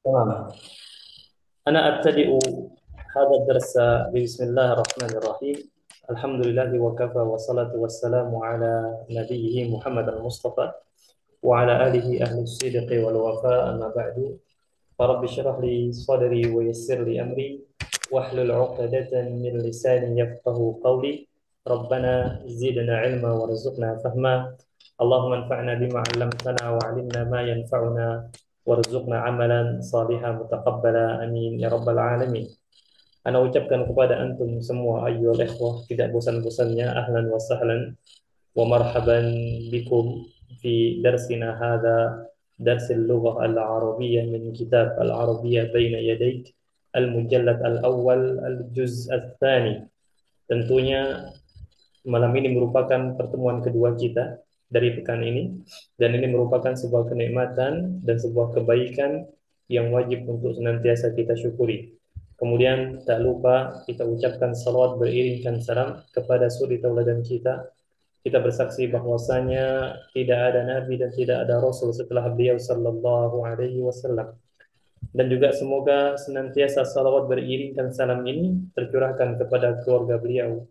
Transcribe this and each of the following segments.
تمام. أنا أبتدئ هذا الدرس بسم الله الرحمن الرحيم. الحمد لله وكفى والصلاة والسلام على نبيه محمد المصطفى وعلى آله أهل الصدق والوفاء. أما بعد، فرب اشرح لي صدري ويسر لي أمري واحلل عقدة من لساني يفقه قولي. ربنا زدنا علما وارزقنا فهما. اللهم انفعنا بما علمتنا وعلمنا ما ينفعنا وارزقنا عملا صالحا متقبلا آمين يا رب العالمين. Ana ucapkan kepada antum semua ayyuhal ikhwah, tidak bosan-bosannya ahlan wa sahlan wa marhaban bikum fi darsina hadha, dars al-lughah al-arabiyyah min kitab al-arabiyyah baina yadayk, al-mujallad al-awwal al-juz al-thani. Tentunya malam ini merupakan pertemuan kedua kita dari pekan ini, dan ini merupakan sebuah kenikmatan dan sebuah kebaikan yang wajib untuk senantiasa kita syukuri. Kemudian tak lupa kita ucapkan salawat beriringkan salam kepada suri tauladan kita. Kita bersaksi bahwasanya tidak ada nabi dan tidak ada rasul setelah beliau sallallahu alaihi wasallam. Dan juga semoga senantiasa salawat beriringkan salam ini tercurahkan kepada keluarga beliau,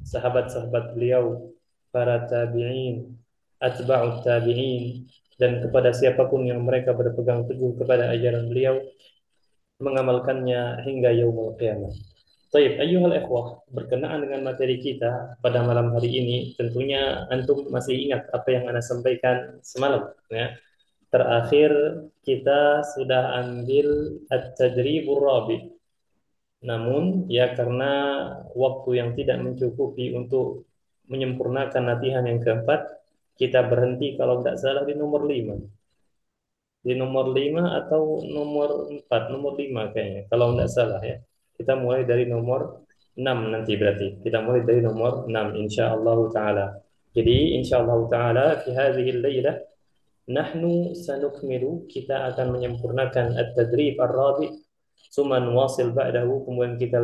sahabat-sahabat beliau, para tabi'in, atba'ut tabi'in, dan kepada siapapun yang mereka berpegang teguh kepada ajaran beliau, mengamalkannya hingga yaumul qiyamah. Baik, ayyuhal ikhwah, berkenaan dengan materi kita pada malam hari ini, tentunya antum masih ingat apa yang Ana sampaikan semalam, ya. Terakhir kita sudah ambil at-tadribur rabi'. Namun ya karena waktu yang tidak mencukupi untuk menyempurnakan latihan yang keempat, kita berhenti kalau tidak salah di nomor 5. Di nomor 5 atau nomor 4, nomor 5 kayaknya. Kalau tidak salah ya. Kita mulai dari nomor 6 nanti berarti. Kita mulai dari nomor 6 insyaallah taala. Jadi insyaallah taala fi hadhihi al-lailah nahnu sanukmilu, kita akan menyempurnakan at-tadrib ar-rabi', summa nuwasil ba'dahu, kemudian kita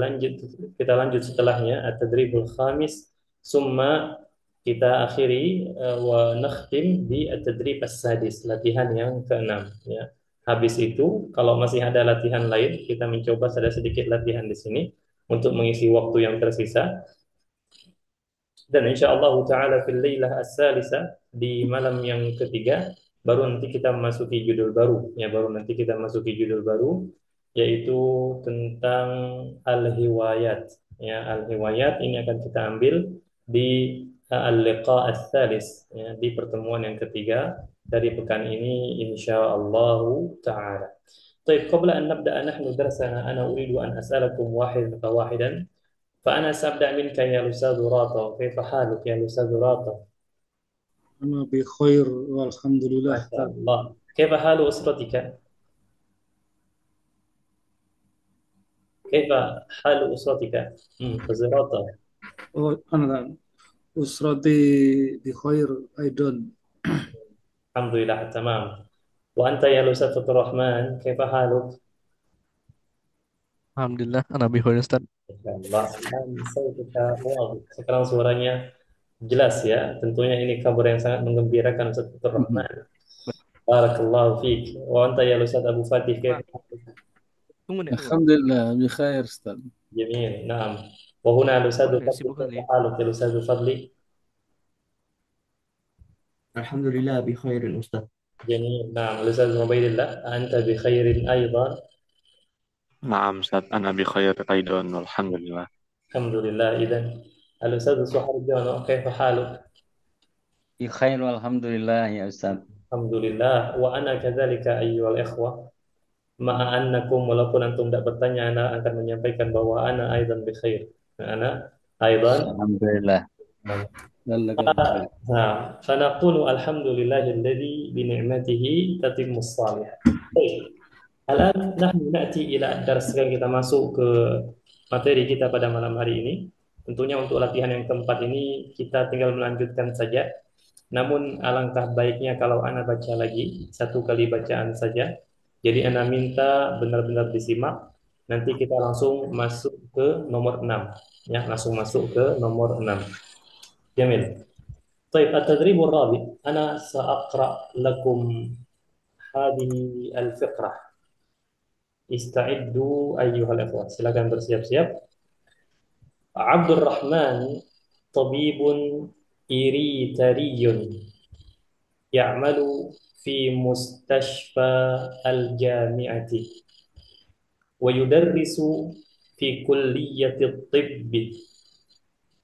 lanjut setelahnya at-tadribul khamis, summa kita akhiri wa nakhtim di at-tadrib as-sadis, latihan yang keenam, ya. Habis itu kalau masih ada latihan lain, kita mencoba ada sedikit latihan di sini untuk mengisi waktu yang tersisa. Dan insya Allah taala fil lailah as-salisa, di malam yang ketiga, baru nanti kita masuki judul baru, ya, baru nanti kita masuki judul baru, yaitu tentang al-hiwayat, ya. Al-hiwayat ini akan kita ambil di al-liqa as-salis, ya, di pertemuan yang ketiga dari pekan ini insya Allah taala. طيب قبل أن نبدأ نحن درسنا أنا أريد أن أسألكم واحدا فواحدا. فأنا سأبدأ منك يا أستاذ راطة. كيف حالك يا أستاذ راطة؟ أنا بخير والحمد ما لله. شاء الله. كيف حال أسرتك؟ كيف حال أسرتك؟ أستاذ راطة. أنا أسرتي بخير أيضا. الحمد لله تمام. وأنت يا أستاذ عبد الرحمن كيف حالك؟ Alhamdulillah, Nabi Hoir Ustaz. ما شاء الله. الآن صوتك واضح. Sekarang suaranya jelas, ya. Tentunya ini kabar yang sangat menggembirakan Ustaz Abdul Rahman. Barakallahu fiik. Wa anta ya Ustaz Abu Fatih kaifa haluk? Tunggu nih, tunggu. الحمد لله بخير أستاذ. جميل نعم. وهنا الأستاذ Boleh فضلي sibuk كيف kali. حالك يا أستاذ فضلي؟ الحمد لله بخير الأستاذ. جميل نعم. الأستاذ عبيد الله أنت بخير أيضا؟ نعم أستاذ، أنا بخير أيضا والحمد لله. الحمد لله. إذن الأستاذ سحر كيف حالك؟ بخير والحمد لله يا أستاذ. الحمد لله وأنا كذلك أيها الإخوة. مع أنكم walaupun antum tidak bertanya, أنا akan menyampaikan bahwa أنا أيضا بخير. أنا أيضا. الحمد لله. فنقول الحمد لله الذي بنعمته تتم الصالحات. طيب. Alan, nahnu na'ti ila dars. Sekarang kita masuk ke materi kita pada malam hari ini. Tentunya untuk latihan yang keempat ini kita tinggal melanjutkan saja. Namun alangkah baiknya kalau Ana baca lagi satu kali bacaan saja. Jadi Ana minta benar-benar disimak. Nanti kita langsung masuk ke nomor 6. Ya, langsung masuk ke nomor 6. Jamil. طيب التدريب الرابع. أنا سأقرأ لكم هذه الفقرة. Ista'iddu ayyuhal ikhwah. Silakan bersiap-siap. Abdurrahman tabibun iritariyun ya'malu fi mustashfa al-jami'ati wa yudarrisu fi kulliyati at-tibb.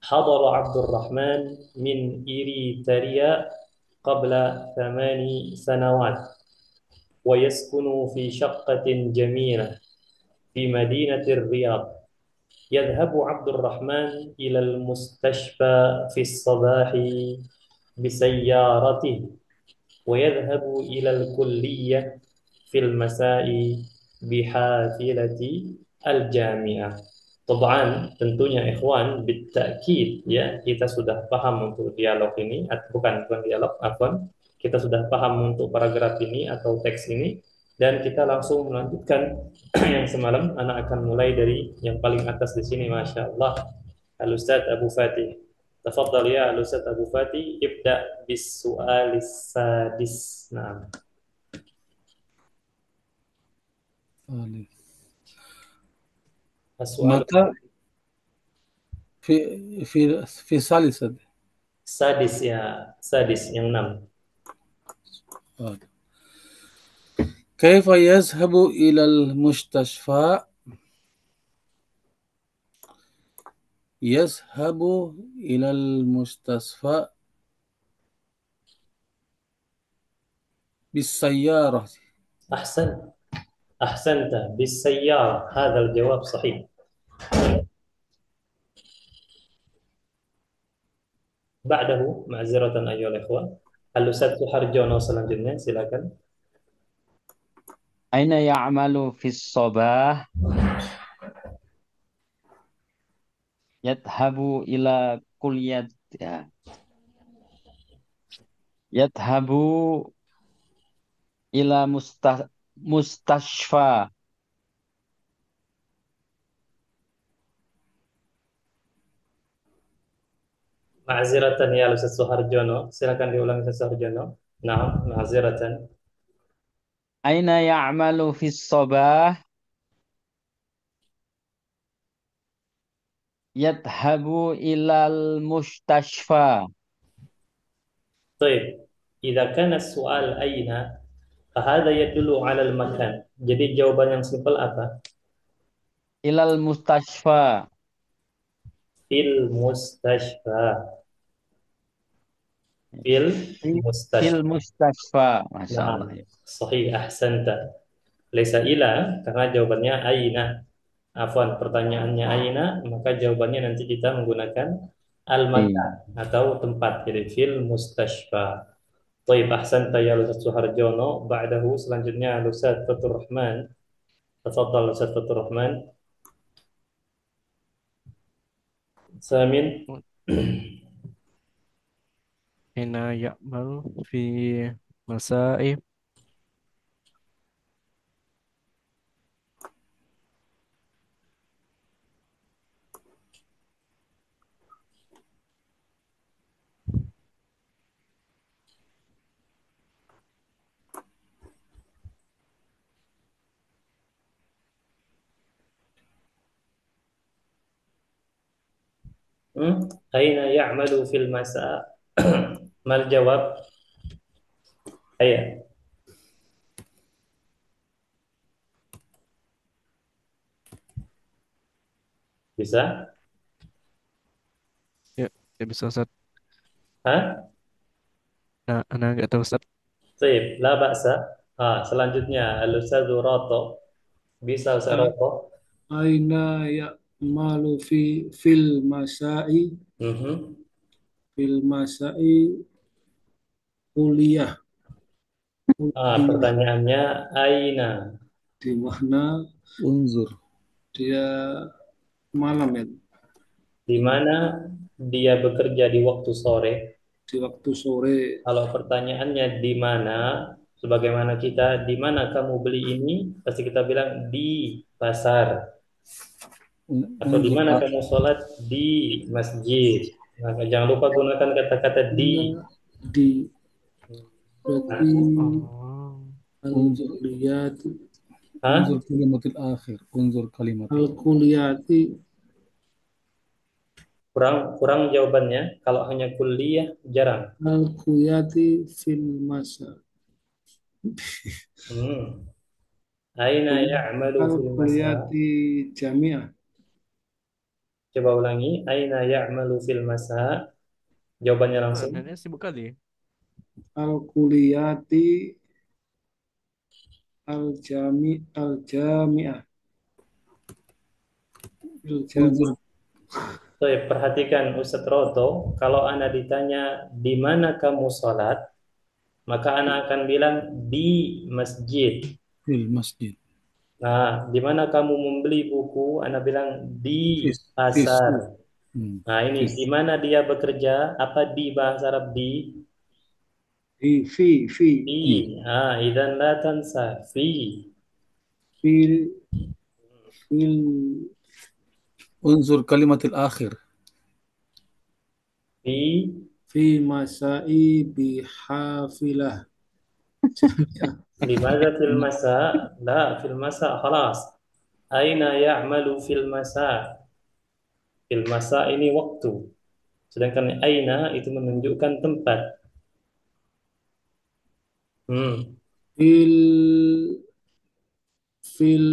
حضر عبد الرحمن من إريتريا قبل 8 سنوات ويسكن في شقة جميلة في مدينة الرياض. يذهب عبد الرحمن إلى المستشفى في الصباح بسيارته ويذهب إلى الكلية في المساء بحافلة الجامعة. Tabaan, tentunya ikhwan bittakkid ya, kita sudah paham untuk dialog ini, bukan dialog, afwan. Kita sudah paham untuk paragraf ini atau teks ini dan kita langsung melanjutkan yang semalam. Anak akan mulai dari yang paling atas di sini, Masya Allah. Al-Ustaz Abu Fatih. Tafadhal ya Al-Ustaz Abu Fatih, ibda bis su'alis sadis. Nah, as-su'al متى في في ثالثة sadis ya, sadis yang 6. كيف يذهب إلى المستشفى؟ يذهب إلى المستشفى بالسيارة. أحسنت بالسيارة، هذا الجواب صحيح. بعده معذرة أيها الإخوة الأستاذ Suharjono selanjutnya, silakan. Aina ya'malu fis sabah? Yadhabu ila kulliyat ya. Yadhabu ila mustashfa. Ma'ziratan ya Ustaz Suharjono, silakan diulang Ustaz Suharjono. Nah, ma'ziratan. Aina ya'malu fis sabah? Yadhabu ilal mustashfa. طيب إذا كان السؤال أين فهذا يدل على المكان. Jadi jawaban yang simpel apa? Ilal mustashfa. Fil mustashfa. Fil Fil mustashfa. mustashfa. Masya Allah. Nah, sahih, ahsanta. Laisa ila, karena jawabannya aina. Afwan, pertanyaannya aina, maka jawabannya nanti kita menggunakan al-makan atau tempat. Jadi fil mustashfa. Baik, ahsanta ya Ustaz Suharjono. Ba'dahu selanjutnya Ustaz Fatur Rahman. Tafadhal Ustaz Fatur Rahman. Samin. Hina ya'mal fi masai Aina ya'malu fil masa. Mal jawab? Ayah. Bisa? ya, ya bisa Ustaz. Hah? Nah, anak nggak tahu Ustaz. Baik, la ba'sa. Selanjutnya Al-Ustaz Rato. Bisa Ustaz Rato? Aina ya'malu fil masai Mhm. fil masai kuliah. Pertanyaannya aina. Di mana unzur dia malam ya, Di mana dia bekerja di waktu sore? di waktu sore. Kalau pertanyaannya di mana, sebagaimana kita di mana kamu beli ini, pasti kita bilang di pasar. Atau di mana kamu sholat? Di masjid. Nah, jangan lupa gunakan kata-kata di. Berarti Oh. unzur lihat Hah? انظر كلمة الآخر، انظر كلمة Al-kuliyati Kurang kurang jawabannya. Kalau hanya kuliah jarang. al-kuliyati fil masa. Hmm. Aina ya'malu fil masa. Al-kuliyati jami'ah. Coba ulangi. Aina ya'malu fil masa. Jawabannya langsung. Nenek sibuk kali. Al-kuliyati al-jami'ah. انظر. Al-jami'ah. Baik, perhatikan Ustadz Roto. Kalau Anda ditanya di mana kamu sholat, maka Anda akan bilang di masjid. في المسجد. Nah, di mana kamu membeli buku, Anda bilang di في في pasar. السوق. مم. Nah, ini في di mana dia bekerja? Apa di bahasa Arab di? Fi. Fi. في Idan la tansa. Fi. Fil, fil, انظر كلمة الآخر. Fi. fi masai bihafilah. Limaza fil masa? La, fil masa. Khalas. Aina ya'malu fil masa? Fil masa ini waktu. Sedangkan aina itu menunjukkan tempat. Hmm. Fil, fil,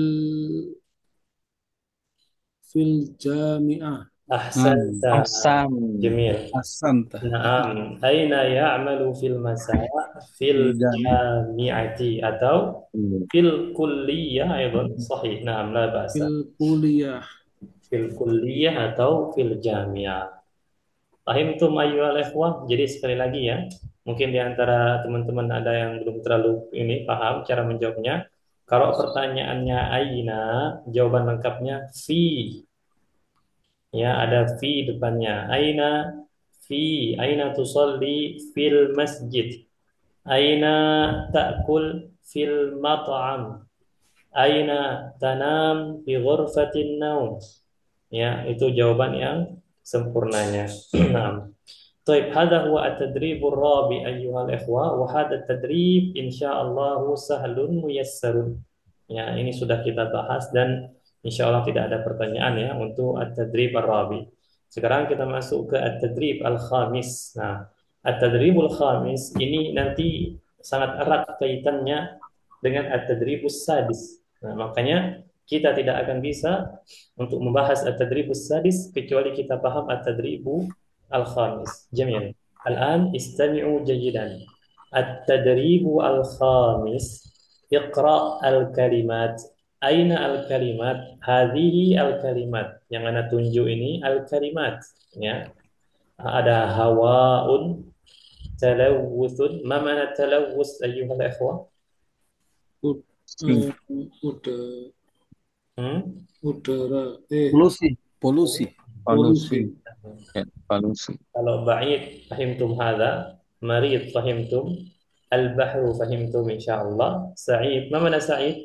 fil jami'ah. Ahsanta. Ahsan. Jamil. أحسنت. Naam. Aina ya'malu fil masa? Fil الجامعة. jami'ati atau fil kulliyah aydan sahih. Naam, la ba'sa. Fil kuliyah. Fil kulliyah atau fil jami'ah. Fahimtum ayyuhal ikhwah? Jadi sekali lagi ya, mungkin di antara teman-teman ada yang belum terlalu ini paham cara menjawabnya. Kalau pertanyaannya aina, jawaban lengkapnya fi. Ya, ada fi depannya. Aina tusalli fil masjid. Aina ta'kul fil mat'am. Aina tanam fi ghurfatin naum. Ya, itu jawaban yang sempurnanya. Nah, طيب هذا هو التدريب الرابع أيها الإخوة وهذا التدريب إن شاء الله سهل ميسر. Ya, ini sudah kita bahas dan insya Allah tidak ada pertanyaan ya untuk at-tadrib ar-rabi. Sekarang kita masuk ke at-tadrib al-khamis. Nah, at-tadribul khamis ini nanti sangat erat kaitannya dengan at-tadribus sadis. Nah, makanya kita tidak akan bisa untuk membahas at-tadribus sadis kecuali kita paham at-tadribu al-khamis. Jamil. Al-an istami'u jayidan. At-tadribu al-khamis. Iqra al-kalimat. Aina al-kalimat? Hadhihi al-kalimat. Yang Anda tunjuk ini al-kalimat. Ya. Ada hawaun, talawuthun. Ma mana talawus ayyuhal ikhwah? Ud- Si. Uda- Hmm? Udara. Polusi. Polusi. Polusi. Ya, polusi. Kalau ba'id fahimtum hadha, marid fahimtum, al-bahru fahimtum insyaallah. Sa'id, ma mana Sa'id?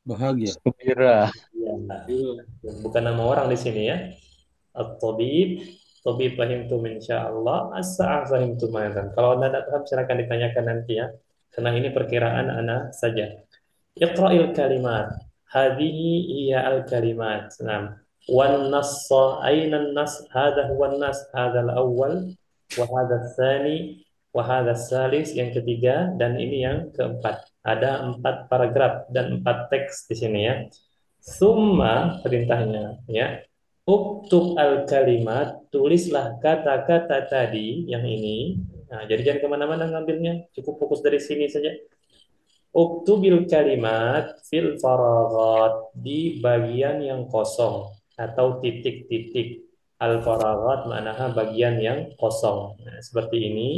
Bahagia. Gembira. Ya, Iya. bukan nama orang di sini ya. At-tabib, tabib fahimtum insyaallah. As-sa'ah fahimtum aidan. Kalau Anda tidak paham silakan ditanyakan nanti ya. Karena ini perkiraan Anda saja. Iqra'il kalimat. Hadhihi hiya al-kalimat. Nah, wan nass aina an-nass? Hadha huwa an-nass. Hadha al-awwal wa hadha ats-tsani wa hadha ats-tsalits, yang ketiga dan ini yang keempat. Ada 4 paragraf dan 4 teks di sini ya. Summa perintahnya ya. Uktub al-kalimat, tulislah kata-kata tadi yang ini. Nah, jadi jangan kemana-mana ngambilnya, cukup fokus dari sini saja. Uktubil kalimat fil faraghat, di bagian yang kosong atau titik-titik. Al faraghat maknanya bagian yang kosong. Nah, seperti ini.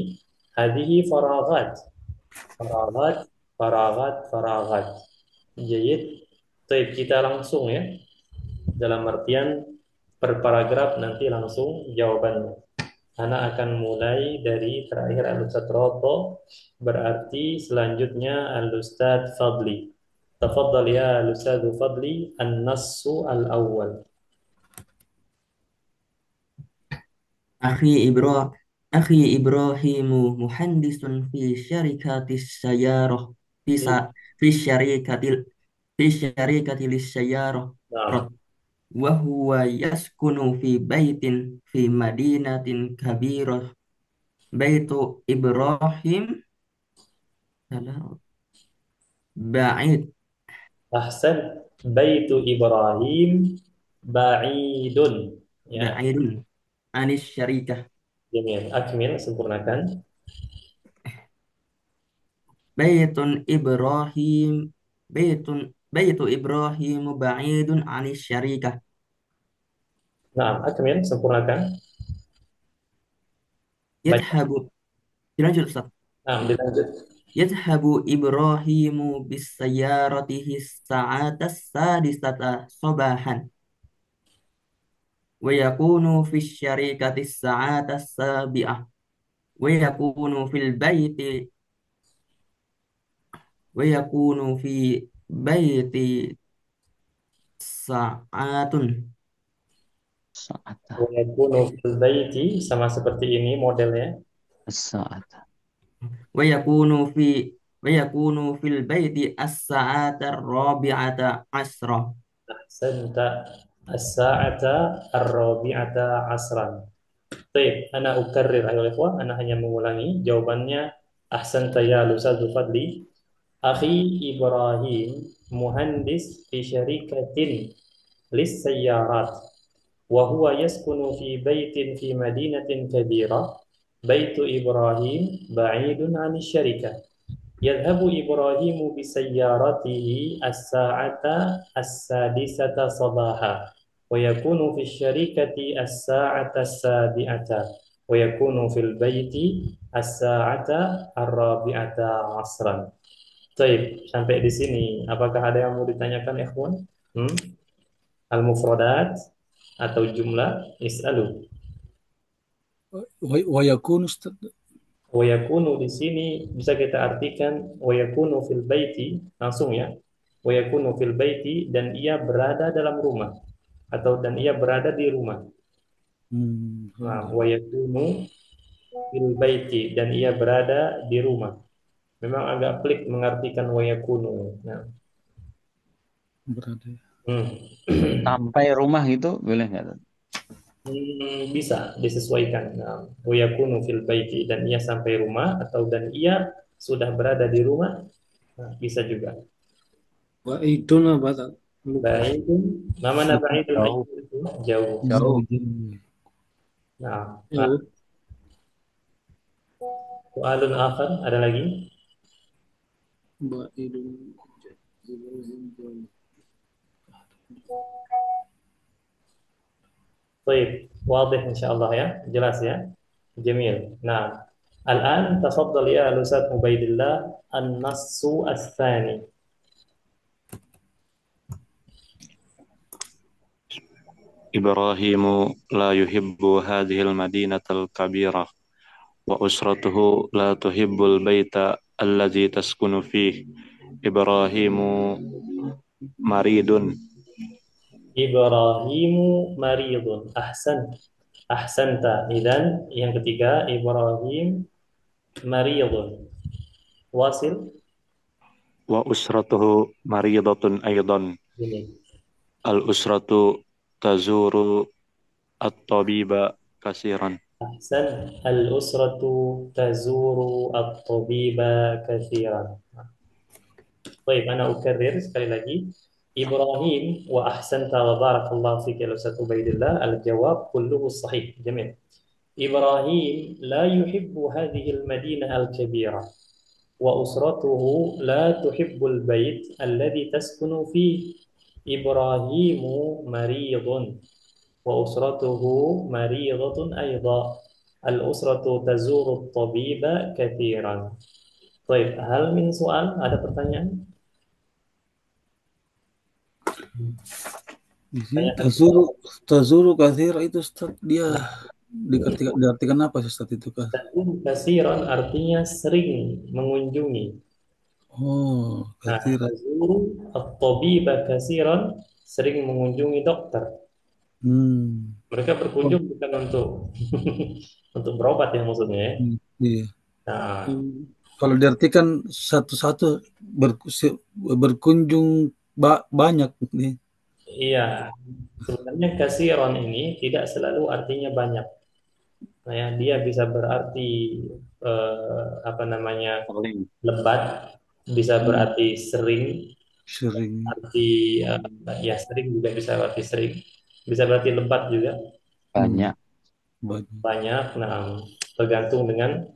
Hadhihi faraghat. Faraghat, faraghat, faraghat. Jadi, kita langsung ya. Dalam artian per paragraf nanti langsung jawabannya. Anak akan mulai dari terakhir Al-Ustadz Roto, berarti selanjutnya Al-Ustadz Fadli. Tafadhal ya Al-Ustadz Fadli, An-Nassu Al-Awwal. أخي إبرا أخي إبراهيم مهندس في شركة السيارة في Fi, في شركة في الشركة للسيارة Nah, وهو يسكن في بيت في مدينة كبيرة بيت إبراهيم بعيد ahsan. Baitu Ibrahim ba'idun. Ya, بعيد عن الشركة jamil. Akmil, sempurnakan. بيت إبراهيم بيت بيت إبراهيم بعيد عن الشركة Nah, akmil, sempurnakan. Baca. يذهب dilanjut Ustaz. Nah, dilanjut. يذهب إبراهيم بسيارته الساعة السادسة صباحا ويكون في الشركة الساعة السابعة ويكون في البيت ويكون في بيت ساعات Sa'ata. Wa yakunu fil baiti, sama seperti ini modelnya. Sa'ata. ويكون في ويكون في البيت الساعة الرابعة عشرة Ahsanta. As-sa'ata ar-rabi'ata asran. Baik, ana ukarrir ayol ikhwah, ana hanya mengulangi jawabannya. Ahsanta ya Ustaz Fadli. Akhi Ibrahim muhandis fi syarikatin lis sayyarat wa huwa yaskunu fi baitin fi madinatin kabira. Baitu Ibrahim ba'idun 'ani syarikah. يذهب إبراهيم بسيارته الساعة السادسة صباحا ويكون في الشركة الساعة السابعة ويكون في البيت الساعة الرابعة عصرا. Baik, sampai di sini. Apakah ada yang mau ditanyakan, ikhwan? Al-mufradat atau jumlah? Is'alu. ويكون Ustaz. Wayakunu di sini bisa kita artikan wayakunu fil baiti, langsung ya. Wayakunu fil baiti, dan ia berada dalam rumah, atau dan ia berada di rumah. Nah, wayakunu fil baiti, dan ia berada di rumah. Memang agak pelik mengartikan wayakunu. Nah. Berada. Sampai rumah gitu boleh nggak? Bisa disesuaikan. Nah, wayakunu fil baiti, dan ia sampai rumah, atau dan ia sudah berada di rumah. Nah, bisa juga. Wa'idun apa tak? Lupa. Ba'idun, mana ba'idun Jauh. itu? Jauh. Jauh. Nah, Jauh. soalun akhar, ada lagi? Wa'idun. Baik, wadih insyaallah ya, jelas ya. Jamil. Nah, الآن تفضل يا الأستاذ عبيد الله النص الثاني. إبراهيم لا يحب هذه المدينة الكبيرة وأسرته لا تحب البيت الذي تسكن فيه. إبراهيم مريض. Ibrahimu maridun. Ahsanta. Idan yang ketiga Ibrahim maridun. Wasil. وأسرته مريضة أيضا. Ini. الأسرة تزور الطبيب كثيرا. Ahsan. Al-usratu tazuru at-tabiba kathiran. Baik, ana ukarrir sekali lagi. Ibrahim wa ahsanta wa barakallahu fika ya Ustaz Ubaidillah. Al-jawab kulluhu sahih. Jamil. Ibrahim la yuhibbu hadhihi al-madinah al-kabira wa usratuhu la tuhibbul bait alladhi taskunu fihi. Ibrahimu maridun wa usratuhu maridatun ayda. Al-usratu tazuru at-tabiba kathiran. Baik, hal min soal, ada pertanyaan? Di sini tazuru kathira itu Ustaz, dia diartikan apa sih Ustaz itu kan? Kasiran artinya sering mengunjungi. Oh, Nah, kathira. tazuru at-tabiba kasiran, sering mengunjungi dokter. Mereka berkunjung bukan untuk untuk berobat ya maksudnya ya. Iya. Nah, Kalau diartikan satu-satu berkunjung banyak nih. Iya, sebenarnya kasiron ini tidak selalu artinya banyak. Nah, ya, dia bisa berarti apa namanya Paling. lebat, bisa berarti sering, Sering arti ya sering juga bisa berarti sering, bisa berarti lebat juga Banyak. banyak banyak. Nah, tergantung dengan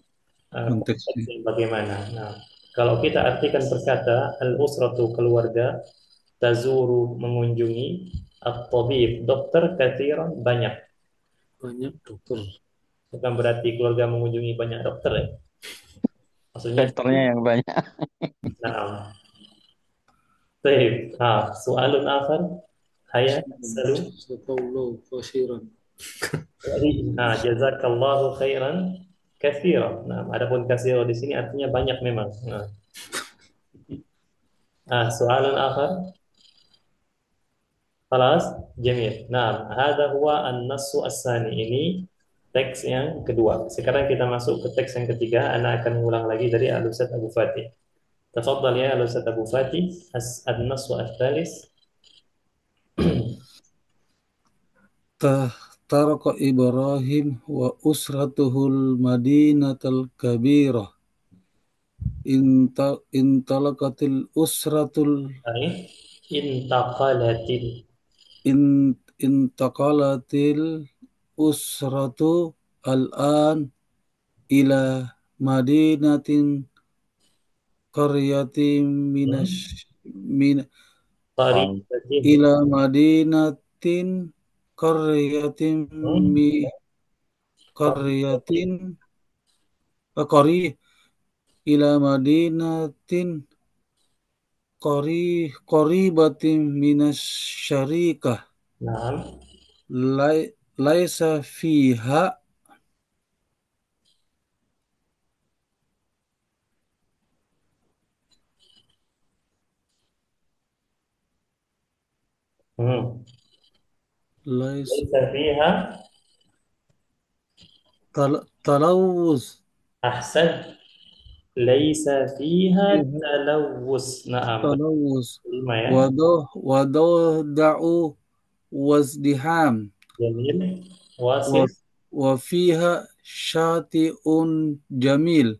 konteksnya. konteksnya bagaimana. Nah, kalau kita artikan perkata al-usratu keluarga, tazuru mengunjungi, at-tabib dokter, kathiran banyak. Banyak dokter. Bukan berarti keluarga mengunjungi banyak dokter ya. Maksudnya, Dokternya yang banyak. nah, طيب سؤال آخر هيا سلو Jazakallahu khairan. جزاك الله خيرا كثيرا. Nah, adapun kasiro di sini artinya banyak memang. Nah, سؤال آخر خلاص جميل. نعم هذا هو النص الثاني. Ini teks yang kedua. Sekarang kita masuk ke teks yang ketiga. Ana akan mengulang lagi dari Al-Ustaz Abu Fatih. تفضل يا الأستاذ أبو فاتي. النص الثالث. ترك إبراهيم وأسرته المدينة الكبيرة. انطلقت الأسرة انتقلت انتقلت الأسرة الآن إلى مدينة قرية من قريبة. إلى مدينة قرية قرية قرية إلى مدينة قريبة من الشركة. نعم. ليس فيها ليس ليس فيها تلوث. أحسن. ليس فيها تلوث. نعم. تلوث لما يا وضوضاء وازدحام. جميل. واصل. وفيها شاطئ جميل.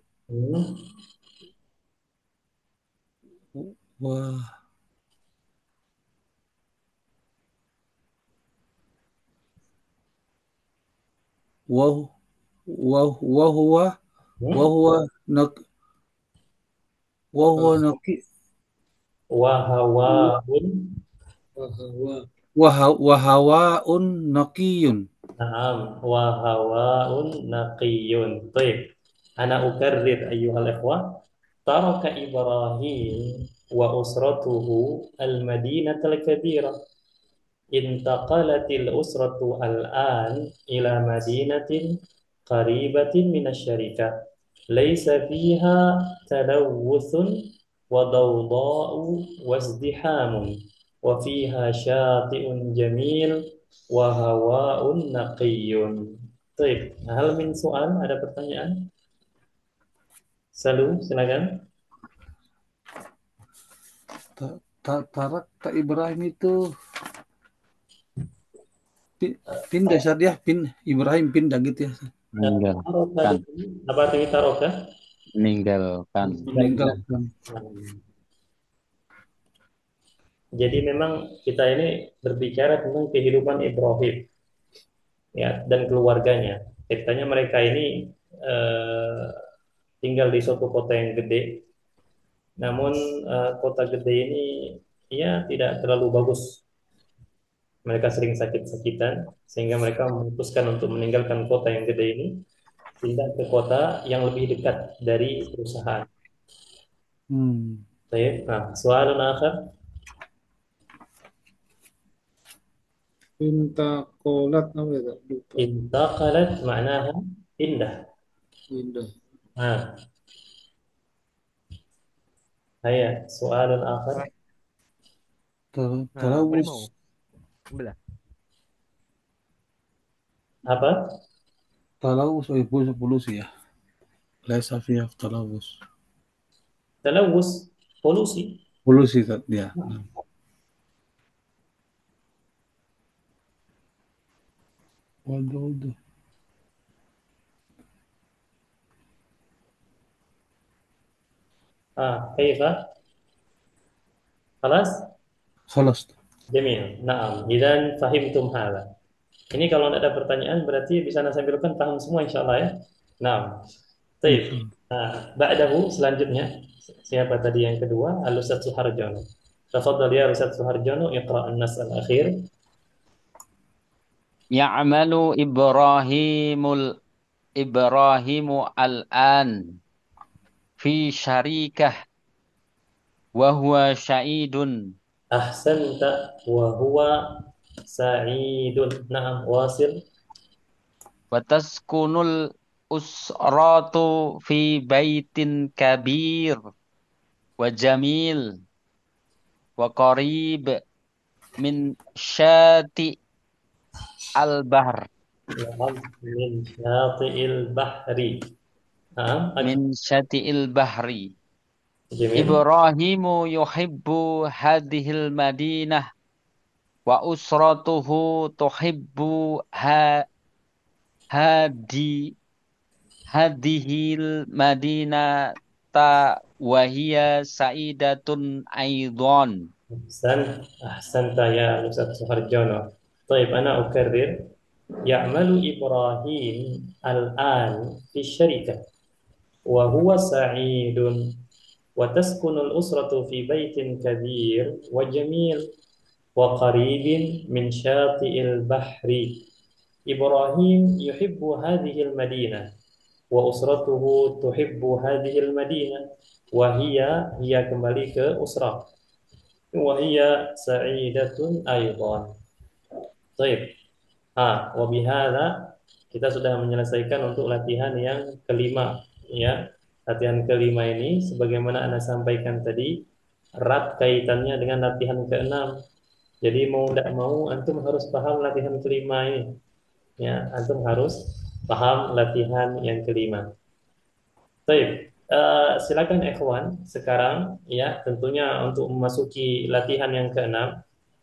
وهو وهو وهو نق وهو نقي وهواء. وهواء نقي. نعم. وهواء نقي. طيب أنا أكرر أيها الإخوة. ترك إبراهيم وأسرته المدينة الكبيرة. انتقلت الأسرة الآن إلى مدينة قريبة من الشركة. ليس فيها تلوث وضوضاء وازدحام. وفيها شاطئ جميل وهواء نقي. طيب هل من سؤال؟ Ada pertanyaan? Salu, silakan. Tarak Ibrahim itu pindah saja, Ibrahim pindah gitu ya. Meninggalkan. Apa artinya taroka? Meninggalkan. Meninggalkan. Jadi memang kita ini berbicara tentang kehidupan Ibrahim ya dan keluarganya. Ceritanya mereka ini tinggal di suatu kota yang gede. Namun kota gede ini ya tidak terlalu bagus. Mereka sering sakit-sakitan sehingga mereka memutuskan untuk meninggalkan kota yang gede ini, pindah ke kota yang lebih dekat dari perusahaan. Baik. Nah, soal akhir. Intaqalat apa ya? Lupa. Intaqalat maknaha pindah. Pindah. Nah. Haya, soal akhir. Talawus. Apa? Talawus polusi ya. Laisa fiha talawus. Talawus, polusi. Polusi ya. Waduh. كيف؟ خلاص؟ خلاص. Jamil. Naam. Idzan fahimtum hadza. Ini kalau tidak ada pertanyaan berarti bisa Anda sampaikan paham semua insyaallah ya. Naam. Baik. Insyaallah. Ba'dahu selanjutnya siapa tadi yang kedua? Al-Ustaz Suharjono. Tafadhal ya Ustaz Suharjono, iqra an-nas al-akhir. Ya'malu Ibrahimu al-an fi syarikah wa huwa sya'idun Ahsanta wa huwa sa'idun. Naam, wasil. wa taskunul usratu fi baitin kabir wa jamil wa qarib min syati al-bahr Naam, min syati'il bahri. Naam, min syati'il bahri. Jamil. Ibrahimu yuhibbu hadhil madinah wa usratuhu tuhibbu hadi hadhil madinata wa hiya sa'idatun aidan. Ahsanta ya Ustaz Suharjono. Baik, ana ukarrir. Ya'malu Ibrahim al-an fi syarikah wa huwa sa'idun wa taskunul usratu fi baitin kabir wa jamil wa qaribin min syati'il bahri. Ibrahim yuhibbu hadhil madinah wa usratuhu tuhibbu hadhil madinah wa hiya kembali ke usrah wa hiya sa'idatun aidan. Baik. Wa bihadza kita sudah menyelesaikan untuk latihan yang kelima ya. Latihan kelima ini sebagaimana Anda sampaikan tadi erat kaitannya dengan latihan keenam. Jadi mau tidak mau antum harus paham latihan kelima ini. Ya, antum harus paham latihan yang kelima. Baik, silakan ikhwan sekarang ya tentunya untuk memasuki latihan yang keenam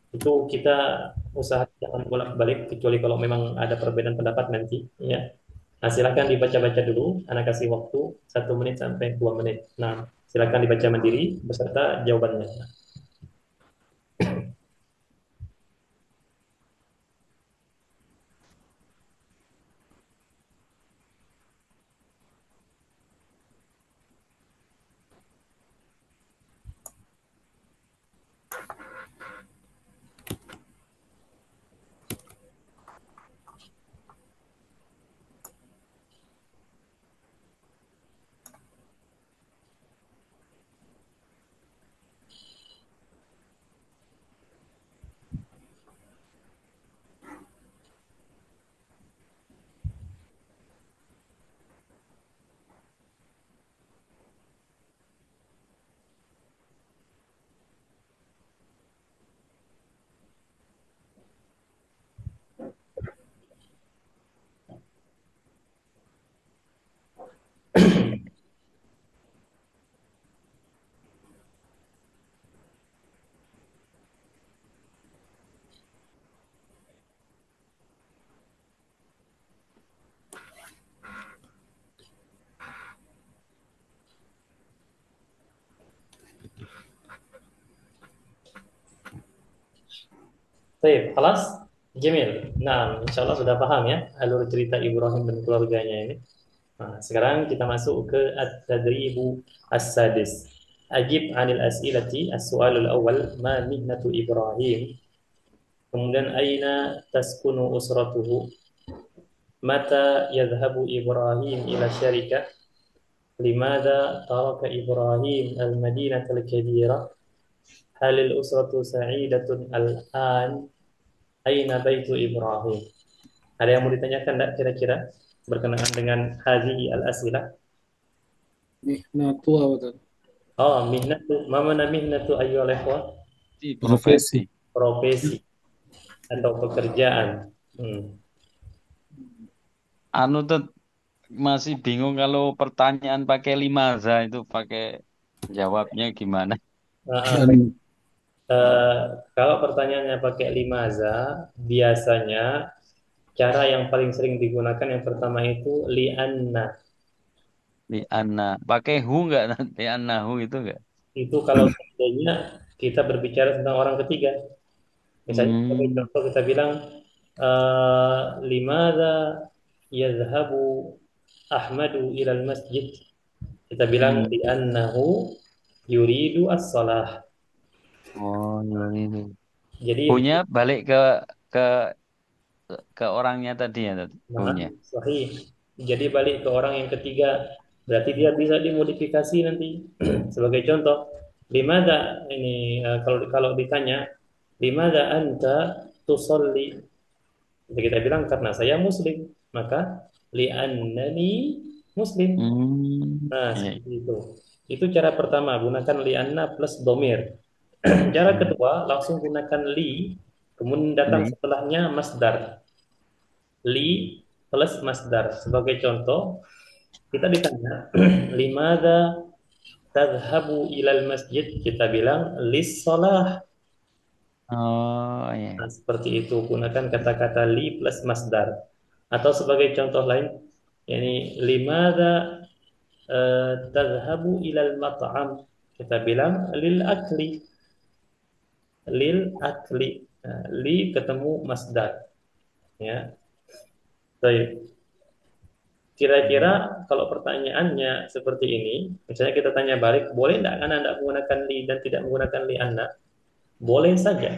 itu kita usaha jangan bolak-balik kecuali kalau memang ada perbedaan pendapat nanti ya. Nah, silakan dibaca-baca dulu. Anak kasih waktu 1 menit sampai 2 menit. Nah, silakan dibaca mandiri beserta jawabannya. Baik, kelas Jamil. Nah, insya Allah sudah paham ya alur cerita Ibrahim dan keluarganya ini. Nah, sekarang kita masuk ke at-tadribu as-sadis. Ajib anil as'ilati as-su'alul awal ma mihnatu Ibrahim. Kemudian aina taskunu usratuhu. Mata yadhhabu Ibrahim ila syarikah. Limada taraka Ibrahim al-madinah al-kabira. Halil usratu sa'idatun al-an. Aina baitu Ibrahim. Ada yang mau ditanyakan enggak kira-kira berkenaan dengan hadhihi al-as'ilah? Mihnatu apa tadi? Oh, mihnatu. Ma mana mihnatu ayyuhal ikhwah? Profesi. Profesi atau pekerjaan. Anu tuh masih bingung kalau pertanyaan pakai limaza itu pakai jawabnya gimana? Dan Kalau pertanyaannya pakai limaza, biasanya cara yang paling sering digunakan yang pertama itu li'anna. Li anna. Pakai hu nggak nanti? Anna hu itu nggak? Itu kalau seandainya kita berbicara tentang orang ketiga. Misalnya sebagai Hmm. contoh kita bilang limadha yadhhabu Ahmadu ilal masjid. Kita bilang Hmm. li'annahu yuridu as-salah. Oh, ini. Jadi Hunya balik ke ke orangnya tadi ya tadi. nah, Hunya. sahih. Jadi balik ke orang yang ketiga. Berarti dia bisa dimodifikasi nanti. Sebagai contoh, limada ini kalau kalau ditanya, limada anta tusolli? Jadi kita bilang karena saya muslim, maka li'annani muslim. Hmm. Nah, Iya. seperti itu. Itu cara pertama, gunakan li'anna plus domir. Cara kedua, langsung gunakan li, kemudian datang Li. setelahnya masdar. Li plus masdar. Sebagai contoh, kita ditanya, limada tadhabu ilal masjid? Kita bilang, lis salah. Oh, iya. Nah, seperti itu. Gunakan kata-kata li plus masdar. Atau sebagai contoh lain, yani limada tadhabu ilal mat'am? Kita bilang, lil akli. Lil akli. Nah, li ketemu masdar. Ya. Baik. Kira-kira kalau pertanyaannya seperti ini, misalnya kita tanya balik, boleh tidak Anda tidak menggunakan li dan tidak menggunakan li Anda? Boleh saja.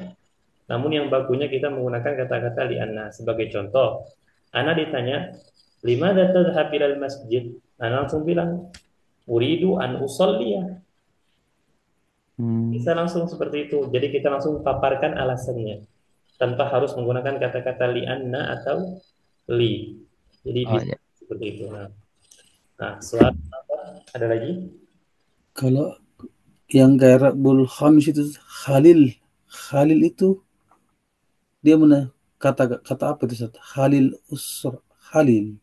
Namun yang bagusnya kita menggunakan kata-kata li Anda. Sebagai contoh, Anda ditanya, lima tadhhab ilal masjid? Anda langsung bilang, uridu an usolliya. Bisa langsung seperti itu. Jadi kita langsung paparkan alasannya tanpa harus menggunakan kata-kata li Anna atau li. Jadi Oh, bisa iya. seperti itu. Nah, soal apa? Ada lagi? Kalau yang kayak Rabbul Khamis itu Khalil. Khalil itu dia mana kata kata apa itu Ustaz? Khalil usr Khalil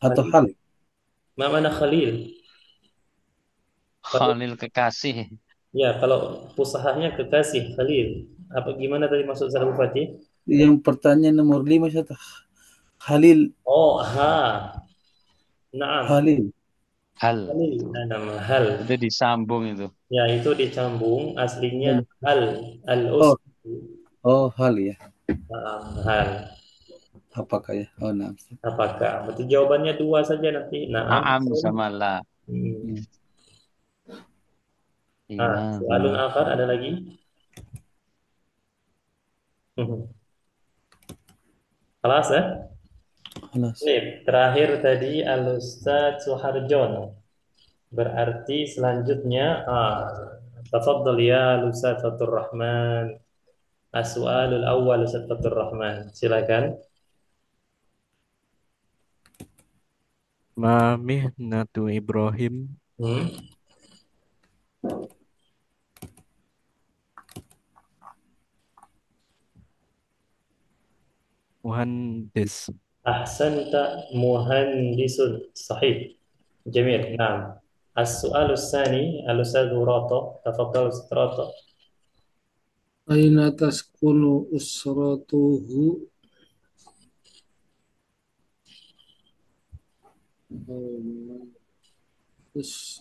atau Khalil. hal. Mana Khalil? Kalau Khalil kekasih. ya kalau usahanya kekasih Khalil. Apa gimana tadi maksud saya Fatih? Yang pertanyaan nomor 5 Ustaz. Khalil Oh, ha. Naam. Khalil. Hal. Khalil. Nah, nama hal. Itu disambung itu. Ya, itu dicambung aslinya Oh, hal. oh, Al-usr. oh hal ya. Hal. Apakah ya? Oh, nah. Apakah? Berarti jawabannya dua saja nanti. Naam. Naam sama la. Hmm. Hmm. Soalun Limadha. akhar ada lagi? Kelas ya? Halas. Terakhir tadi Al-Ustaz Suharjono. Berarti selanjutnya tafadhal ya Al-Ustaz Fatur Rahman. As-su'alul awwal Ustaz Fatur Rahman. Silakan. Ma mihnatu Ibrahim Hmm. muhandis. Ahsanta muhandisun. Sahih. Jamil. Naam. As-su'alus tsani Al-Ustaz Rato. Tafadhal Ustaz Rato. Aina taskunu usratuhu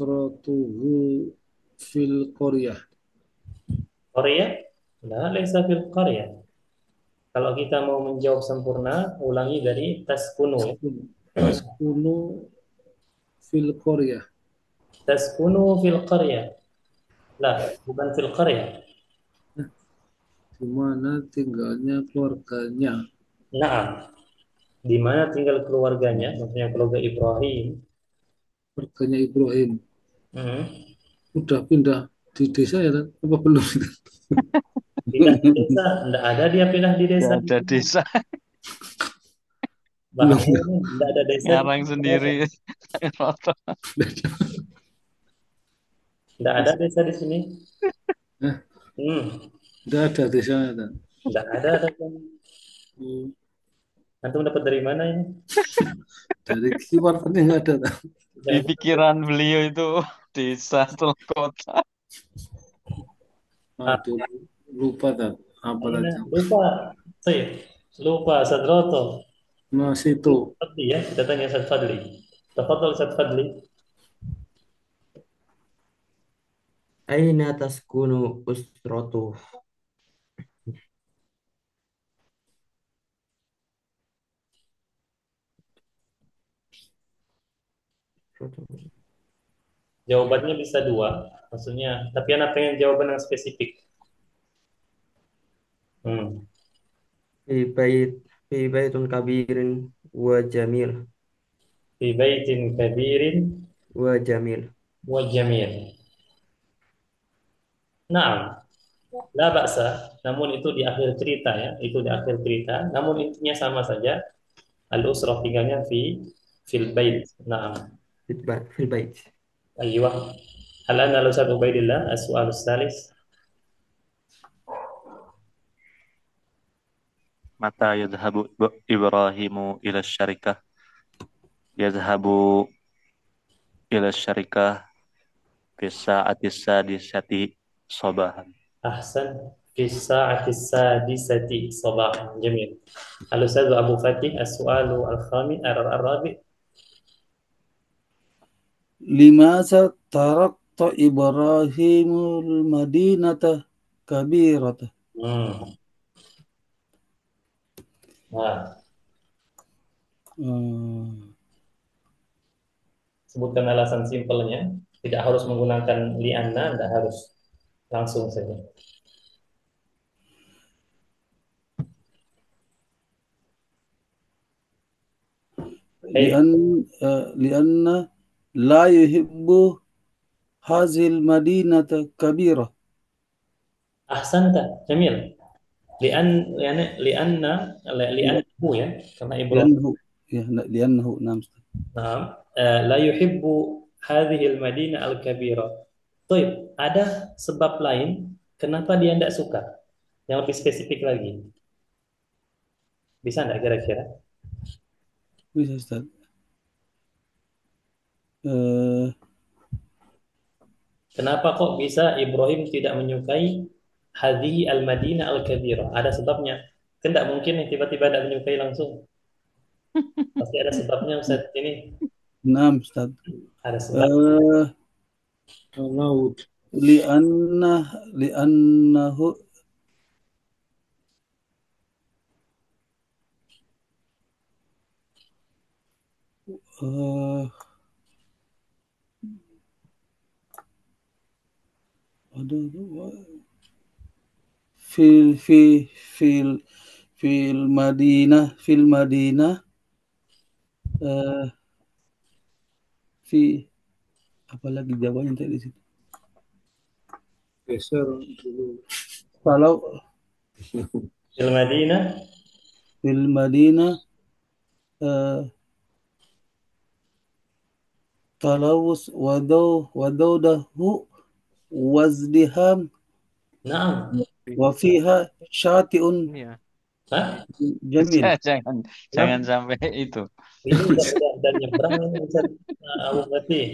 usratuhu fil qaryah. Qaryah? La, laisa fil qaryah. Kalau kita mau menjawab sempurna, ulangi dari taskunu ya. Taskunu fil qaryah. Taskunu fil qaryah. Lah, bukan fil qaryah. Di mana tinggalnya keluarganya. Naam. Di mana tinggal keluarganya? Maksudnya keluarga Ibrahim. Keluarganya Ibrahim. Hmm. Udah pindah di desa ya, kan? Apa belum? Pindah di desa. Tidak ada dia pindah di desa. Gak ada desa. Belum. Bahaya, tidak ada desa. Ngarang sendiri. Roto. Tidak ada desa di sini. Nah, Hmm. udah ada desanya kan? Tidak ada desa. Antum dapat dari mana ini? Dari keluarganya nggak ada kan? Di pikiran beliau itu desa atau kota. Aduh, lupa kan? Apa Aina, tadi? lupa. Lupa Sadroto. Masih itu. Fadli ya, kita tanya Ustaz Fadli. Tafadhal Ustaz Fadli. Aina taskunu usratuh. Jawabannya bisa dua, maksudnya. Tapi anak pengen jawaban yang spesifik. Hmm. Fi bait fi baitun kabirin wa jamil Fi baitin kabirin wa jamil. wa jamil. Nah, la ba'sa. Namun itu di akhir cerita ya, itu di akhir cerita. Namun intinya sama saja. Al-usrah tinggalnya fil bait. Nah, Fil bait. ayyuh. Hal ana Ustaz Ubaidillah as-su'al as-salis. Mata yadhhabu Ibrahimu ila syarikah. Yadhhabu ila syarikah fi sa'atis sadisati sabahan. Ahsan. Fi sa'ati sadisati sabahan. Jamil. Al-Ustaz Abu Fatih as-su'alu al-khamis ar-rabi'. Limasa tarakta Ibrahimul Madinata kabirata. Hmm. Nah, Hmm. sebutkan alasan simpelnya. Tidak harus menggunakan li'anna, tidak harus. Langsung saja. لأن لأن لا يحب هذه المدينة كبيرة. Ahsanta, Jamil. Lianna liannahu ya, karena Ibrahim لأنه نعم. la yuhibbu hadhihi al-madinah al-kabira. Baik, ada sebab lain kenapa dia tidak suka? Yang lebih spesifik lagi. Bisa enggak kira-kira? Bisa Ustaz. Eh, Kenapa kok bisa Ibrahim tidak menyukai hadhihi al-madinah al-kabira? Ada sebabnya. Kan tidak mungkin nih tiba-tiba tidak menyukai langsung. Pasti ada sebabnya Ustaz ini. نعم Ustaz. Ada sebab. Laut. لأنه في في في في المدينة في apa lagi jawabannya tadi situ. Geser dulu. Kalau Fil Madinah fil Madinah talawus wadawdahu wazdiham Na'am. wa fiha syati'un Ini ya. Hah? jamil. Jangan sampai itu. Ini udah nyebrang ini Ustaz Abu Fatih.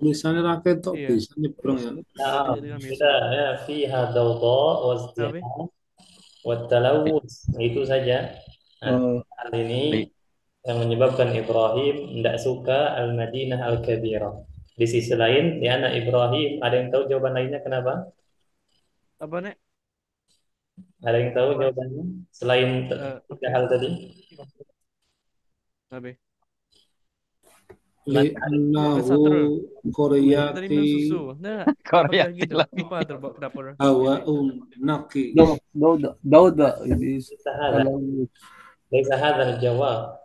Tulisannya rakyat kok Iya. bisa nyebrang ya. Nah, sudah ya fiha dawda wazdiham wa talawus. Itu saja. Nah, hal ini yang menyebabkan Ibrahim tidak suka Al-Madinah Al-Kabira. Di sisi lain, di anak Ibrahim, ada yang tahu jawaban lainnya kenapa? Apa nek? Ada yang tahu Apa? jawabannya? Selain tiga hal tadi? Apa? Li'annahu Tadi Koryati minum susu. Nah, Korea apakah gitu? lagi. Lupa dapur. hawaun naqi. Dauda ini Sahada. Laisa hadzal jawab.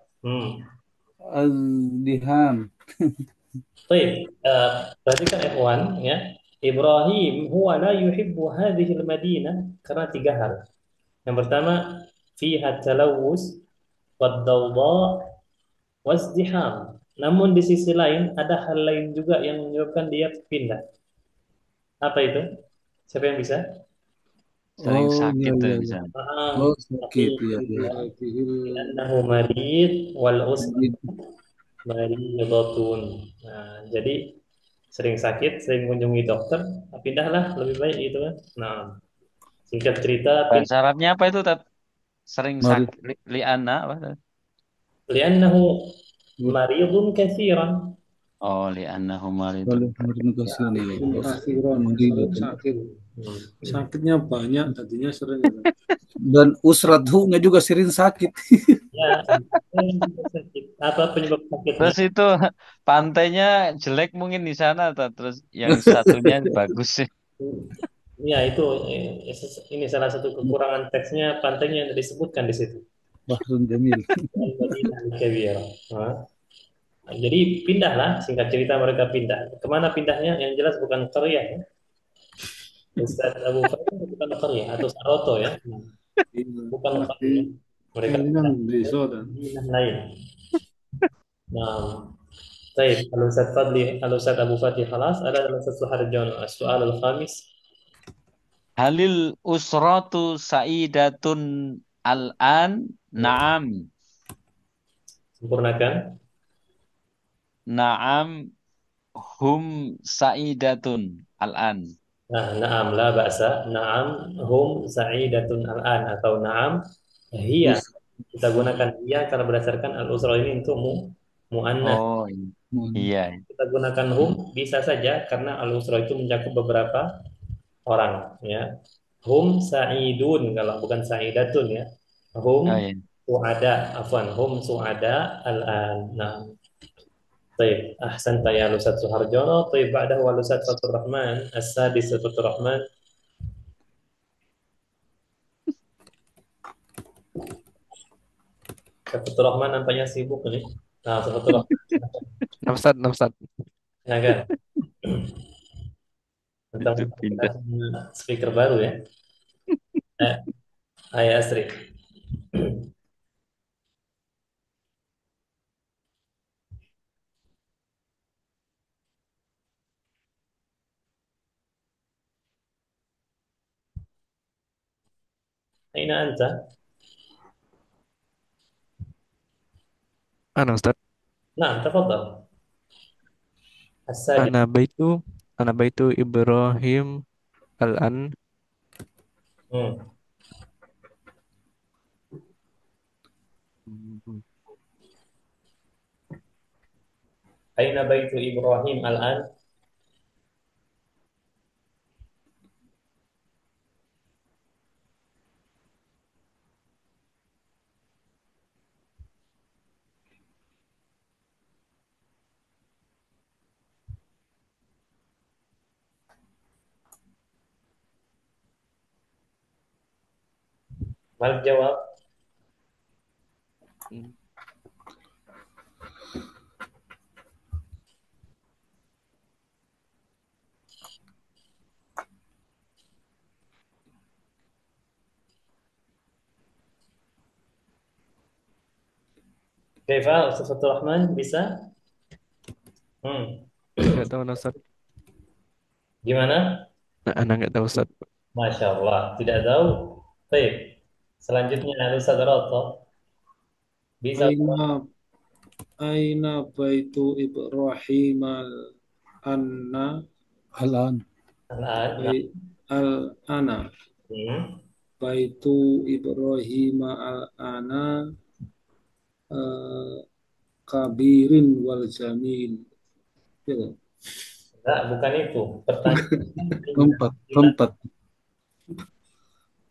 azdiham. Baik, perhatikan ikhwan ya. Ibrahim huwa la yuhibbu hadhihi al-madinah karena tiga hal. Yang pertama, fiha talawus wad-dawda wazdiham. Namun di sisi lain ada hal lain juga yang menyebabkan dia pindah. Apa itu? Siapa yang bisa? Sering sakit tuh iya. bisa. Sakit ya. Annahu marid wal usra maridatun. Nah, jadi sering sakit, sering mengunjungi dokter, pindahlah lebih baik gitu kan. Nah, singkat cerita Bahasa Arabnya apa itu, Tat? Sering Marid. sakit liana apa? Li'annahu maridun katsiran. Oh, li'annahu maridun. Kalau maridun kasihan ya. Kasiron, Maridun. sering sakit. Hmm. Sakitnya banyak, tadinya sering ya. Dan usradhu-nya juga sering sakit. Ya, sakit. Apa penyebab sakitnya? Terus itu pantainya jelek mungkin di sana, toh. Terus yang satunya bagus sih. Ya, itu ini salah satu kekurangan teksnya, pantainya yang disebutkan di situ. Bahrun Jamil. Al-Madinah Al-Kabirah. Nah, jadi pindahlah, singkat cerita mereka pindah. Kemana pindahnya? Yang jelas bukan Qaryah ya. Ustaz Abu Bakar bukan Qaryah atau Saroto ya. Bukan Qaryah. Mereka Ini kan desa dan pindah lain. Nah, طيب الأستاذ فضلي الأستاذ أبو فتحي خلاص أنا الأستاذ سحر السؤال الخامس Halil usratu sa'idatun al-an? Naam. sempurnakan. Naam hum sa'idatun al-an. Nah, na'am la ba'sa. Na'am hum sa'idatun al-an atau na'am hiya. Kita gunakan hiya karena berdasarkan al-usra ini untuk mu'annas. Oh, iya. Kita gunakan hum bisa saja karena al-usra itu mencakup beberapa orang ya. Hum sa'idun kalau bukan sa'idatun ya. Hum Oh, iya. su'ada afwan hum su'ada al-an. Nah, طيب أحسنت يا الأستاذ سهرجانو. طيب بعده الأستاذ فتح الرحمن السادس فتح الرحمن. فتح الرحمن nampaknya sibuk nih. Nah, فتح الرحمن Nah, Ustaz. ya kan. Tentang Itu pindah. speaker baru ya. Hai Asri. Aina anta? Ana Ustaz. Nah, tafadhal. السادس. Ana baitu Ibrahim al-an. Hmm. Aina baitu Ibrahim al-an? Mal jawab. Kaifa Ustaz Fathur Rahman bisa? Nggak tahu nah, Ustaz. Gimana? Nah, Ana nggak tahu Ustaz. Masya Allah, tidak tahu. Baik. Selanjutnya Ustaz Roto. Bisa Aina baitu Ibrahim al-anna Al-an. al-an. al-ana Hmm. baitu Ibrahim al-ana kabirin wal jamil. Ya, Enggak, bukan itu. Pertanyaan Keempat.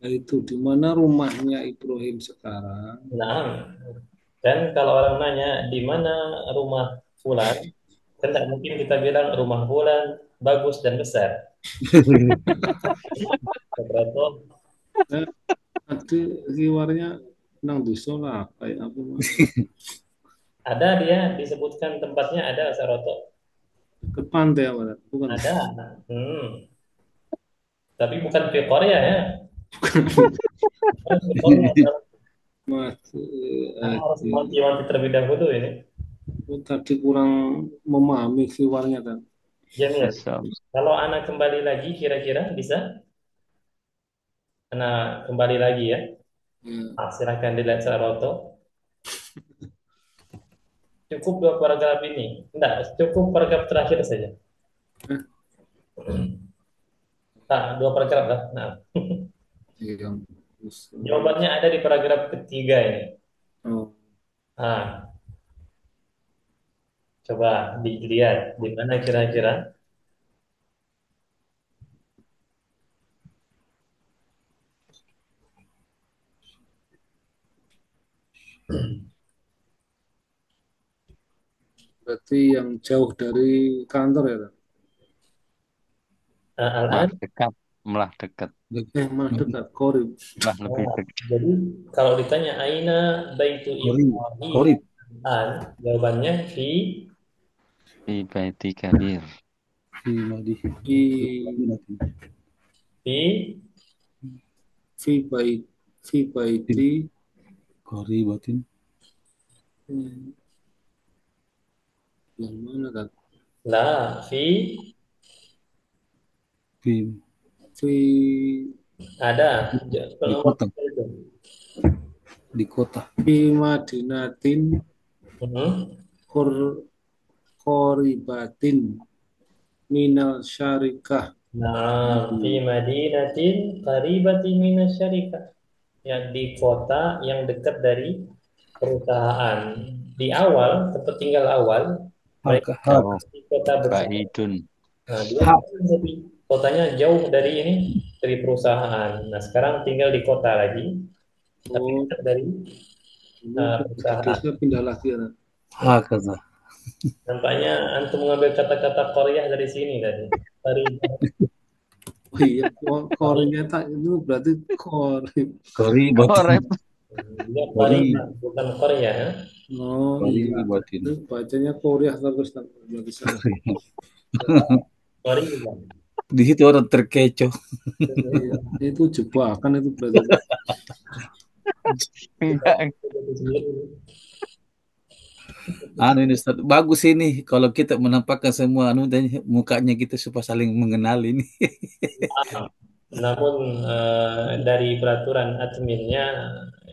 itu di mana rumahnya Ibrahim sekarang? Nah, dan kalau orang nanya di mana rumah Fulan, kan tidak mungkin kita bilang rumah Fulan bagus dan besar. Berarti Nanti riwarnya nang desa lah kayak apa mas? ada dia disebutkan tempatnya ada Saroto. Ke pantai apa? Bukan. Ada. Tapi bukan di Korea ya. Di Korea, Mas, harus wanti-wanti terlebih dahulu ini. tadi kurang memahami riwarnya kan. Jamil. Kalau anak kembali lagi kira-kira bisa? Anak kembali lagi ya. Silakan dilihat Saroto. Cukup 2 paragraf ini. Enggak, cukup paragraf terakhir saja. Nah, 2 paragraf lah. Nah. Jawabannya ada di paragraf ketiga ini. Oh. Nah, Coba dilihat di mana kira-kira. Berarti yang jauh dari kantor ya, Kak? Al-an. Malah dekat, malah dekat, Malah dekat, Korib. malah lebih Nah, dekat. jadi kalau ditanya Aina Baitu Korib. Ibrahim Korib. an, jawabannya Fi baiti kabir. Fi madi. Di fi fi bait fi baiti Koribatin. yang mana, Kak? la fi Fi Fi ada di kota. itu. Di kota. fi madinatin Mhm. Koribatin minal syarikah. Nah, fi madinatin qaribati minasyarikah. Yang di kota yang dekat dari perusahaan. Di awal, tempat tinggal awal, mereka Hak. Hak. Jauh, di kota besar. baidun. Nah, dia Hak. jadi kotanya jauh dari ini, dari perusahaan. Nah, sekarang tinggal di kota lagi, tapi Oh, dekat dari ini perusahaan. desa pindah lagi ya. Hakaza. Nampaknya antum mengambil kata-kata Korea dari sini tadi. Dari Oh iya, Korea tak itu berarti Korib. Koribatin. Korep. dia Kori. Korea, bukan Korea. Ya? Oh iya, Koribatin. itu bacanya Korea terus tak berarti salah. Korea. Di situ orang terkecoh. Iya, itu jebakan itu berarti. Enggak. Anu ini Ustaz, bagus ini kalau kita menampakkan semua anu dan mukanya kita supaya saling mengenal ini. Namun dari peraturan adminnya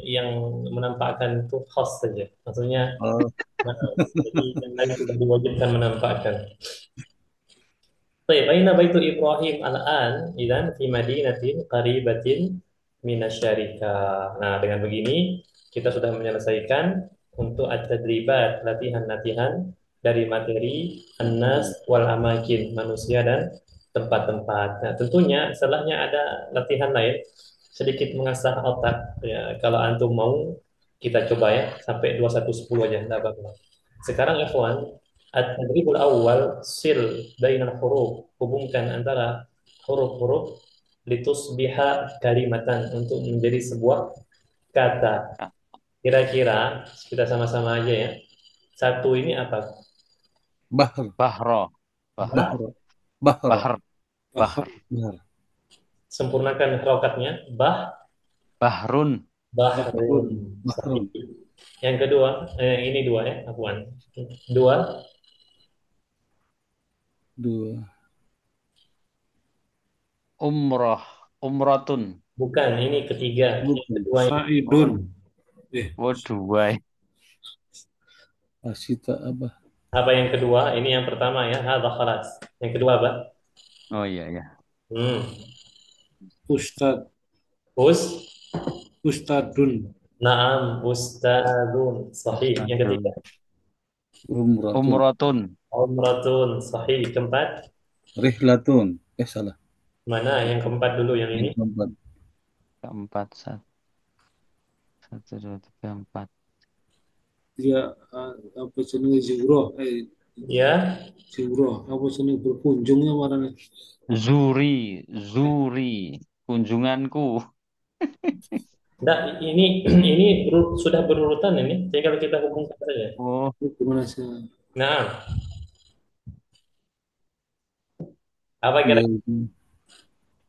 yang menampakkan itu host saja. Maksudnya Oh, jadi yang lain tidak diwajibkan menampakkan. Baik, aina baitu Ibrahim al-an idzan fi madinatin qaribatin minasyarika. Nah, dengan begini kita sudah menyelesaikan untuk at-tadribat, latihan-latihan dari materi an-nas wal amakin, manusia dan tempat-tempat. Nah, tentunya setelahnya ada latihan lain sedikit mengasah otak ya. Kalau antum mau kita coba ya sampai 2110 aja enggak apa-apa. Sekarang ikhwan, at-tadribul awal sil bainal huruf, hubungkan antara huruf-huruf litusbiha kalimatan untuk menjadi sebuah kata. Kira-kira kita sama-sama aja ya. Satu ini apa? Bahr. Bahro. Bahr. Bahr. Bahar. Bahar. Bahr. Sempurnakan harokatnya. Bahrun. Bahrun. Bahrun. Yang kedua, ini dua ya, Afwan. Dua, Dua. Umroh. Umrotun. bukan, ini ketiga. Yang Bukan. kedua ini. Saidun. Waduh. Asita apa? Apa yang kedua? Ini yang pertama ya, hadza khalas. Yang kedua apa? Oh iya ya. Ustad. Ustadun. Naam, ustadun. Sahih. Yang ketiga, Umratun. Umrotun. umratun. Sahih. Keempat, Rihlatun. Salah. mana yang keempat dulu yang ini? Yang keempat. Keempat. Satu, dua, tiga, empat. Dia apa jenenge Zuro? Ya, Zuro. Apa jenenge berkunjungnya warnanya? Zuri. Kunjunganku. enggak, sudah berurutan ini. Tinggal kita hubungkan saja. Oh, Itu gimana sih? Nah, apa kira?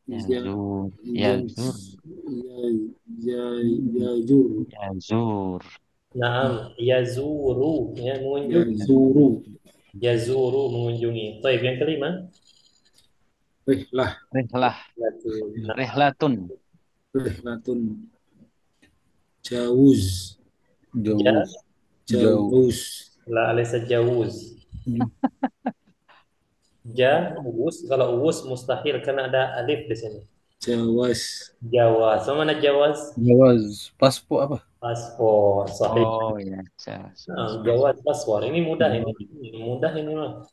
Yazur. Yazur. Naam, yazuru, ya mengunjungi. Yazuru mengunjungi. Baik, yang kelima. Rihlatun. Jawuz. La alaysa jawuz. Jawuz, kalau uwus mustahil karena ada alif di sini. Jawas. Jawaz. Sama mana jawaz? Jawaz. Paspor apa? Paspor, sahih. Oh ya, Jawab paspor. Ini mudah ini. Mudah ini mah.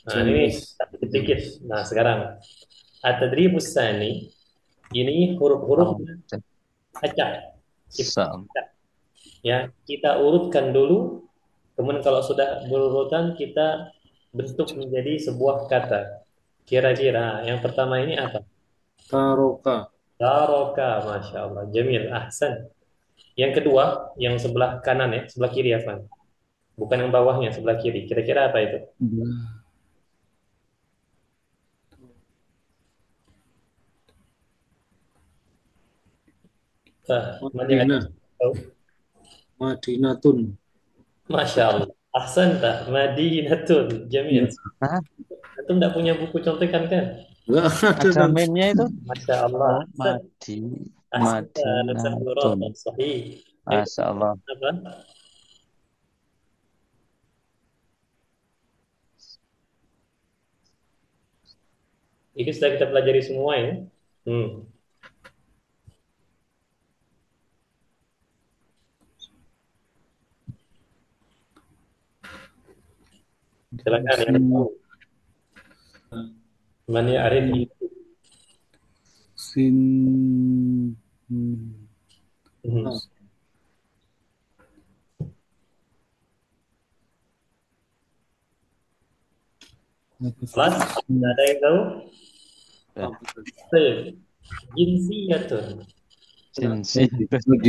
Nah, ini Chinese. sedikit. Nah, sekarang at-tadribus tsani ini huruf-huruf acak. Acak. Ya, kita urutkan dulu. Kemudian kalau sudah berurutan kita bentuk menjadi sebuah kata. Kira-kira yang pertama ini apa? Taroka. Taroka, Masya Allah. Jamil, ahsan. Yang kedua, yang sebelah kanan ya, sebelah kiri ya, Fan. Bukan yang bawahnya, sebelah kiri. Kira-kira apa itu? Mana yang ada? Madinah. Madinatun. Masya Allah. Ahsan tak? Madinatun. Jamil. Antum tidak punya buku contekan kan? Enggak ada. Ada mainnya itu. Masya Allah. Madinatun. Sahih. Masya Allah. Apa? Ini sudah kita pelajari semua ya. Silakan yang tahu. Man ya'rif Sin. Kelas? Ada yang tahu? Jinsiyatun. Jinsiyatun.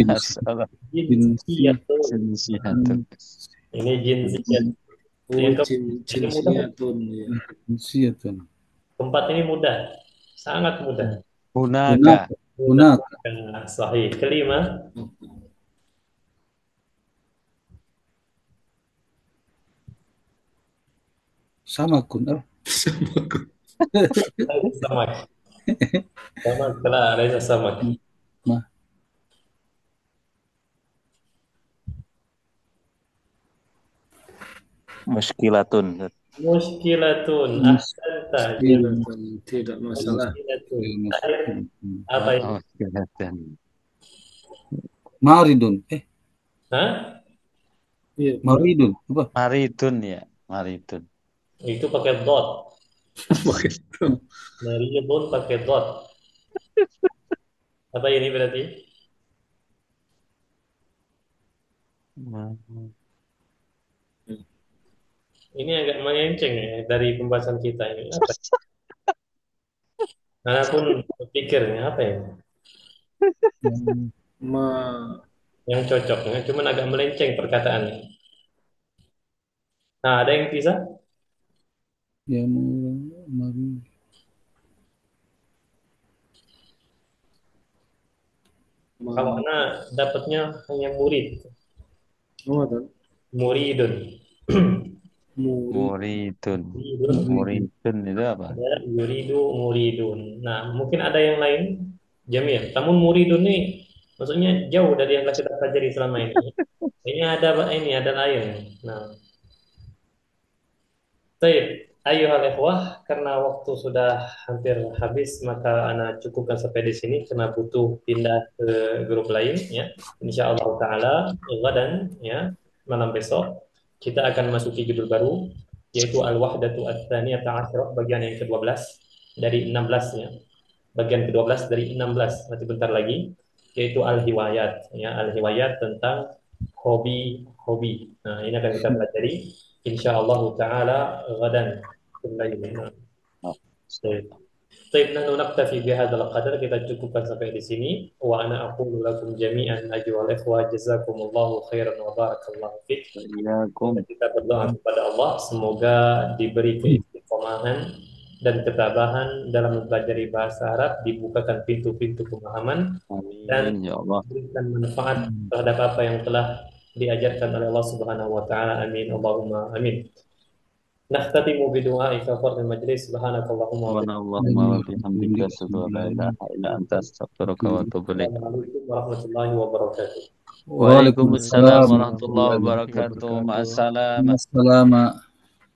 Jinsiyatun. Ini jinsiyatun. Jinsiyatun. Keempat ini mudah, sangat mudah. Hunaka. Sahih. Kelima. Samakun. Samak. Samak telah ada samak. Muskilatun. Muskilatun. Tidak masalah. Apa itu? Maridun. Hah? Maridun. Apa? Maridun ya. Maridun. Itu pakai dot. Maridun pakai dot. Apa ini berarti? Ini agak melenceng ya dari pembahasan kita ini. Apa? Manapun pikirnya apa ya? Yang cocok, ya. Cuman agak melenceng perkataannya. Nah, ada yang bisa? Ya, kalau anak dapatnya hanya murid. Muridun. Muridun itu apa? Muridun. Nah, mungkin ada yang lain. Jamil. Namun muridun ini maksudnya jauh dari yang kita pelajari selama ini. Kayaknya ada lain. Nah. Baik, ayyuhal ikhwah, karena waktu sudah hampir habis maka ana cukupkan sampai di sini karena butuh pindah ke grup lain ya. Insyaallah taala gadan ya, malam besok kita akan masuki judul baru yaitu al-wahdatu ats-tsaniyata 'asyrah bagian yang ke-12 dari 16 ya. Bagian ke-12 dari 16 nanti bentar lagi yaitu al-hiwayat ya, al-hiwayat tentang hobi. Nah, ini akan kita pelajari insyaallah taala gadan kembali. Baik, nahnu naktafi bihadzal qadar, kita cukupkan sampai di sini. Wa ana aqulu lakum jami'an ayyuhal ikhwah jazakumullahu khairan wa barakallahu fik. Kita berdoa kepada Allah semoga diberi keistiqomahan dan ketabahan dalam mempelajari bahasa Arab, dibukakan pintu-pintu pemahaman dan memberikan manfaat terhadap apa yang telah diajarkan oleh Allah Subhanahu wa taala. Amin. Allahumma amin. Nahtatimu bidu'a'i kafaril majlis. Subhanakallahumma wa bihamdika asyhadu an la ilaha illa anta astaghfiruka wa atubu ilaik. Assalamualaikum warahmatullahi wabarakatuh. Waalaikumsalam warahmatullahi wabarakatuh. Ma'assalam.